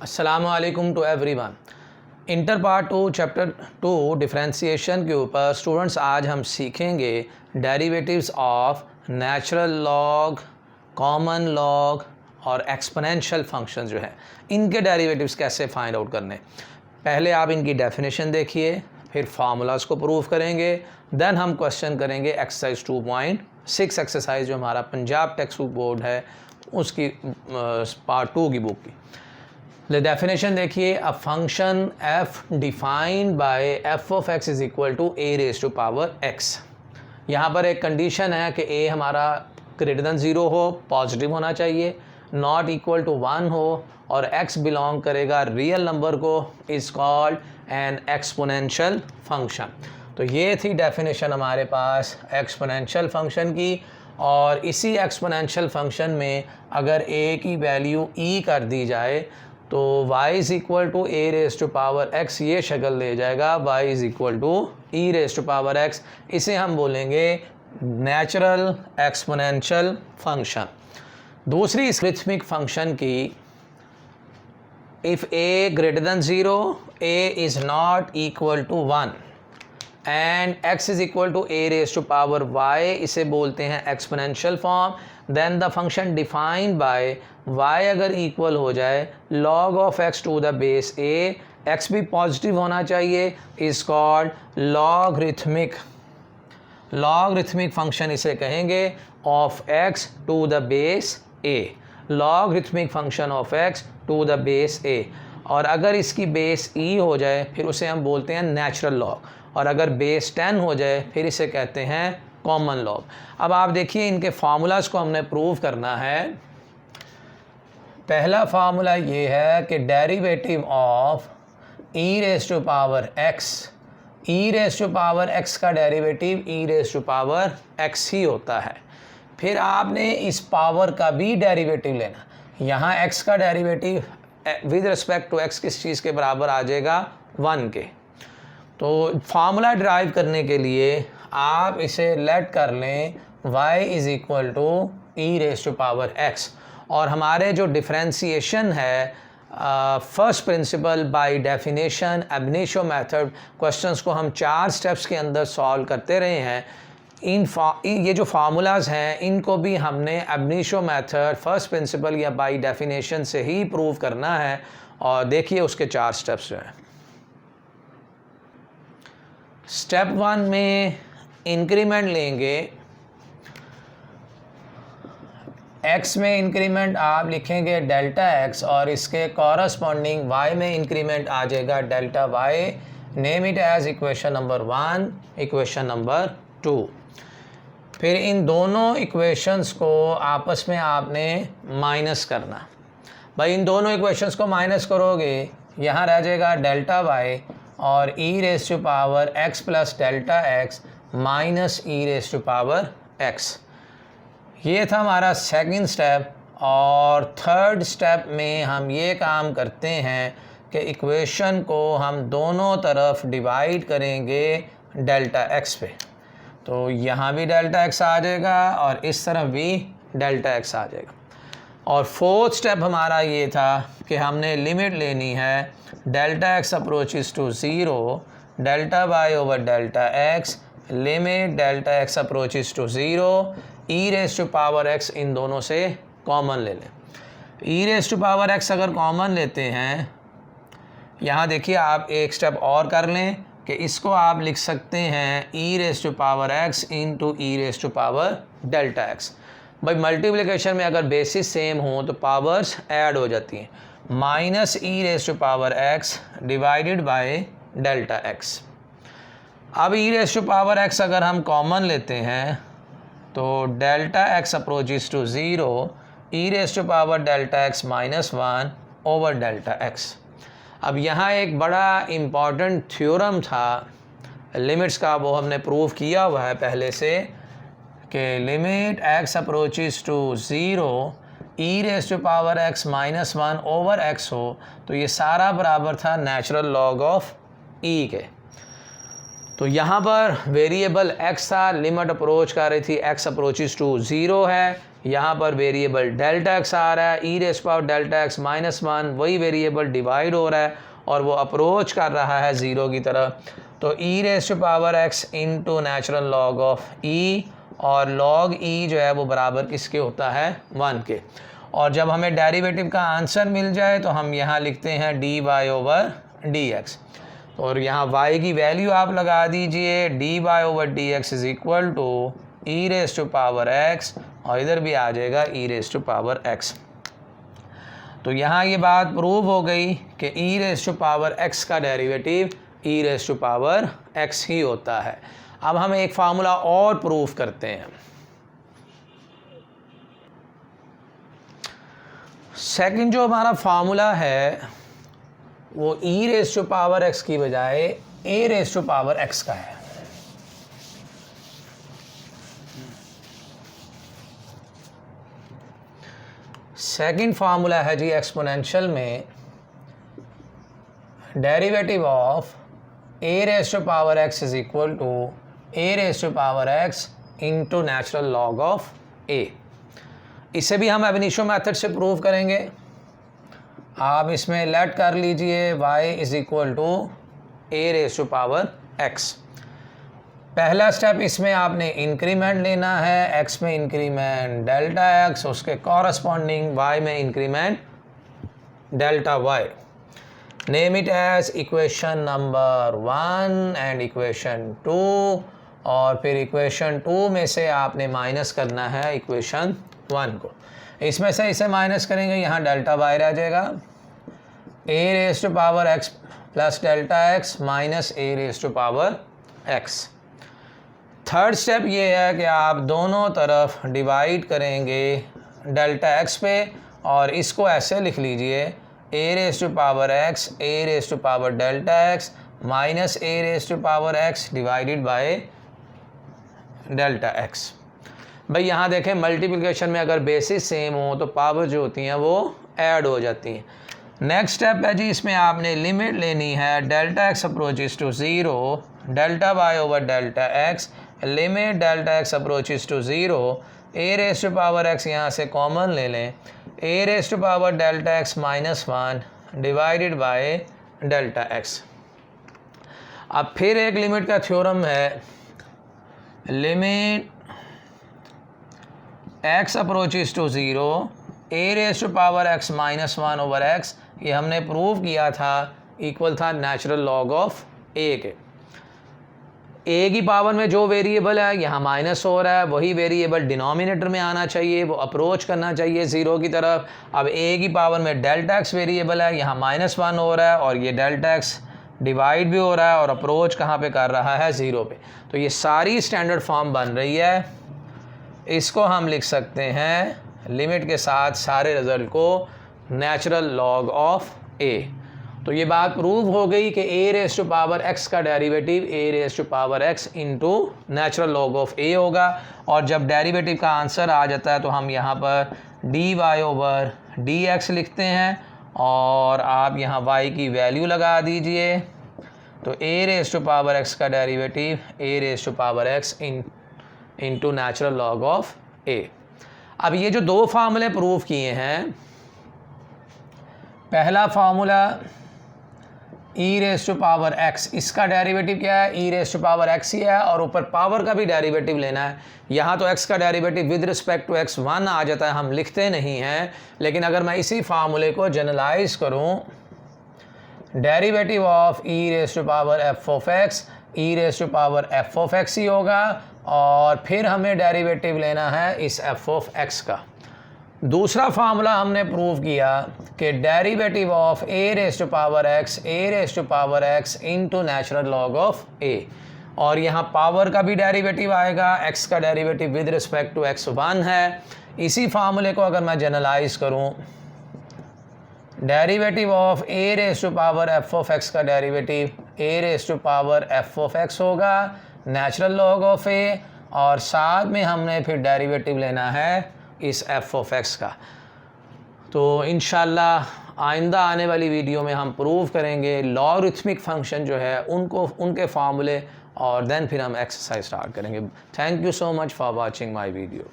अस्सलामुअलैकुम to everyone. Inter part 2 chapter 2 differentiation के ऊपर स्टूडेंट्स आज हम सीखेंगे derivatives of natural log, common log और एक्सपोनेंशियल फंक्शन जो है इनके डेरिवेटिव्स कैसे फाइंड आउट करने। पहले आप इनकी डेफिनेशन देखिए, फिर फार्मूलाज को प्रूव करेंगे, देन हम क्वेश्चन करेंगे एक्सरसाइज 2.6 एक्सरसाइज जो हमारा पंजाब टेक्स्ट बुक बोर्ड है उसकी पार्ट 2 की बुक की। डेफिनेशन देखिए, a function f defined by f of x is equal to a raise to power x। यहाँ पर एक कंडीशन है कि a हमारा ग्रेटर देन 0 हो, पॉजिटिव होना चाहिए, नॉट इक्वल टू 1 हो और x बिलोंग करेगा रियल नंबर को, is called an exponential function. तो ये थी डेफिनेशन हमारे पास एक्सपोनेंशियल फंक्शन की। और इसी एक्सपोनेंशियल फंक्शन में अगर a की वैल्यू e कर दी जाए तो y is equal to a raise to power x ये शक्ल ले जाएगा, y is equal to e raise to power x। इसे हम बोलेंगे नेचुरल एक्सपोनेंशियल फंक्शन। दूसरी इस रिथमिक फंक्शन की, if a greater than 0, a is not equal to 1 and x is equal to a raise to power y, इसे बोलते हैं exponential form. Then the function defined by y अगर equal हो जाए log of x to the base a, x भी positive होना चाहिए, is called logarithmic function इसे कहेंगे of x to the base a, logarithmic function of x to the base a। और अगर इसकी बेस e हो जाए फिर उसे हम बोलते हैं नेचुरल लॉग, और अगर बेस 10 हो जाए फिर इसे कहते हैं कॉमन लॉग। अब आप देखिए इनके फार्मूलाज को हमने प्रूव करना है। पहला फार्मूला ये है कि derivative of e raise to power x का derivative e raise to power x ही होता है। फिर आपने इस पावर का भी डेरिवेटिव लेना। यहाँ x का derivative with respect to x किस चीज़ के बराबर आ जाएगा, 1 के। तो फार्मूला ड्राइव करने के लिए आप इसे लेट कर लें y is equal to e raise to power x। और हमारे जो डिफरेंशिएशन है first principle by definition ab initio method, questions को हम 4 स्टेप्स के अंदर सॉल्व करते रहे हैं। ये जो फार्मूलाज हैं इनको भी हमने ab initio method first principle या बाय डेफिनेशन से ही प्रूव करना है। और देखिए उसके 4 स्टेप्स जो हैं। स्टेप 1 में इंक्रीमेंट लेंगे, x में इंक्रीमेंट आप लिखेंगे डेल्टा x और इसके कॉरस्पॉन्डिंग y में इंक्रीमेंट आ जाएगा delta y। Name it as equation number 1, equation number 2। फिर इन दोनों इक्वेशंस को आपस में आपने माइनस करना। भाई इन दोनों इक्वेशंस को माइनस करोगे, यहाँ रह जाएगा डेल्टा y और e raise to power x plus delta x minus e raise to power x। ये था हमारा सेकंड स्टेप। और थर्ड स्टेप में हम ये काम करते हैं कि इक्वेशन को हम दोनों तरफ डिवाइड करेंगे डेल्टा x पे। तो यहाँ भी डेल्टा x आ जाएगा और इस तरफ भी डेल्टा x आ जाएगा। और फोर्थ स्टेप हमारा ये था कि हमने लिमिट लेनी है delta x approaches to 0, delta y over delta x, limit delta x approaches to 0, e raise to power x इन दोनों से कॉमन ले लें। e raise to power x अगर कॉमन लेते हैं, यहाँ देखिए आप एक स्टेप और कर लें कि इसको आप लिख सकते हैं e raise to power x into e raise to power delta x। भाई मल्टीप्लिकेशन में अगर बेसिस सेम हो तो पावर्स ऐड हो जाती हैं। Minus e raise to power x divided by delta x। अब e raise to power x अगर हम कॉमन लेते हैं तो delta x approaches to 0, e raise to power delta x minus 1 over delta x। अब यहाँ एक बड़ा इम्पॉर्टेंट थ्योरम था लिमिट्स का, वो हमने प्रूव किया हुआ है पहले से कि limit x approaches to 0, e raise to power x minus 1 over x हो तो ये सारा बराबर था नेचुरल लॉग ऑफ e के। तो यहाँ पर वेरिएबल x था, लिमिट अप्रोच कर रही थी x अप्रोचेस टू 0 है, यहाँ पर वेरिएबल डेल्टा एक्स आ रहा है, e raise power delta x -1 वही वेरिएबल डिवाइड हो रहा है और वो अप्रोच कर रहा है ज़ीरो की तरफ। तो e raise to power x into natural log of e, और लॉग ई जो है वो बराबर किसके होता है 1 के। और जब हमें डेरिवेटिव का आंसर मिल जाए तो हम यहाँ लिखते हैं dy ओवर dx, और यहाँ y की वैल्यू आप लगा दीजिए, dy over dx is equal to e raise to power x, और इधर भी आ जाएगा e raise to power x। तो यहाँ ये बात प्रूव हो गई कि e raise to power x का derivative e raise to power x ही होता है। अब हम एक फार्मूला और प्रूव करते हैं। सेकंड जो हमारा फार्मूला है वो e raise to power x की बजाय a raise to power x का है। सेकंड फार्मूला है जी एक्सपोनेंशियल में derivative of a raise to power x is equal to a raise to power x into natural log of a। इसे भी हम अब इनिशियो मेथड से प्रूव करेंगे। आप इसमें लेट कर लीजिए y is equal to a raise to power x। पहला स्टेप इसमें आपने इंक्रीमेंट लेना है, x में इंक्रीमेंट डेल्टा x, उसके कॉरस्पॉन्डिंग y में increment delta y। Name it as equation number 1 and equation 2, और फिर इक्वेशन 2 में से आपने माइनस करना है इक्वेशन 1 को। इसमें से इसे माइनस करेंगे, यहाँ डेल्टा y रह जाएगा, a raise to power x plus delta x minus a raise to power x। Third step ये है कि आप दोनों तरफ डिवाइड करेंगे डेल्टा x पे, और इसको ऐसे लिख लीजिए a raise to power x a raise to power delta x minus a raise to power x divided by delta x। भाई यहाँ देखें मल्टीप्लिकेशन में अगर बेसिस सेम हो तो पावर जो होती हैं वो ऐड हो जाती हैं। नेक्स्ट स्टेप है जी, इसमें आपने लिमिट लेनी है delta x approaches to 0, delta y over delta x, limit delta x approaches to 0, a raise to power x यहाँ से कॉमन ले लें, a raise to power delta x -1 divided by delta x। अब फिर एक limit का theorem है, limit x approaches to 0, a raise to power x -1 over x, ये हमने प्रूव किया था इक्वल था नेचुरल लॉग ऑफ a के। a की पावर में जो वेरिएबल है यहाँ माइनस हो रहा है, वही वेरिएबल डिनोमिनेटर में आना चाहिए, वो अप्रोच करना चाहिए ज़ीरो की तरफ। अब a की पावर में डेल्टा x वेरिएबल है, यहाँ -1 हो रहा है, और ये डेल्टा x डिवाइड भी हो रहा है और अप्रोच कहाँ पे कर रहा है ज़ीरो पे। तो ये सारी स्टैंडर्ड फॉर्म बन रही है। इसको हम लिख सकते हैं लिमिट के साथ सारे रिजल्ट को नेचुरल लॉग ऑफ a। तो ये बात प्रूव हो गई कि a raise to power x का derivative a raise to power x into natural log of a होगा। और जब डेरिवेटिव का आंसर आ जाता है तो हम यहाँ पर dy ओवर dx लिखते हैं, और आप यहाँ y की वैल्यू लगा दीजिए। तो a raise to power x का derivative a raise to power x into natural log of a। अब ये जो दो फार्मूले प्रूव किए हैं, पहला formula e raise to power x, इसका डेरिवेटिव क्या है, e raise to power x ही है, और ऊपर पावर का भी डेरिवेटिव लेना है। यहाँ तो x का derivative with respect to x 1 आ जाता है, हम लिखते नहीं हैं। लेकिन अगर मैं इसी फार्मूले को जनरलाइज करूँ, derivative of e raise to power f of x e raise to power f of x ही होगा, और फिर हमें डेरिवेटिव लेना है इस f ऑफ x का। दूसरा फार्मूला हमने प्रूव किया कि derivative of a raise to power x into natural log of a, और यहाँ पावर का भी डेरिवेटिव आएगा, x का derivative with respect to x 1 है। इसी फार्मूले को अगर मैं जनरलाइज करूँ, derivative of a raise to power f of x का derivative a raise to power f of x होगा नेचुरल लॉग ऑफ a, और साथ में हमने फिर डेरिवेटिव लेना है इस f ऑफ x का। तो इंशाल्लाह आइंदा आने वाली वीडियो में हम प्रूव करेंगे लॉगरिथमिक फंक्शन जो है उनके फार्मूले, और देन फिर हम एक्सरसाइज स्टार्ट करेंगे। Thank you so much for watching my video.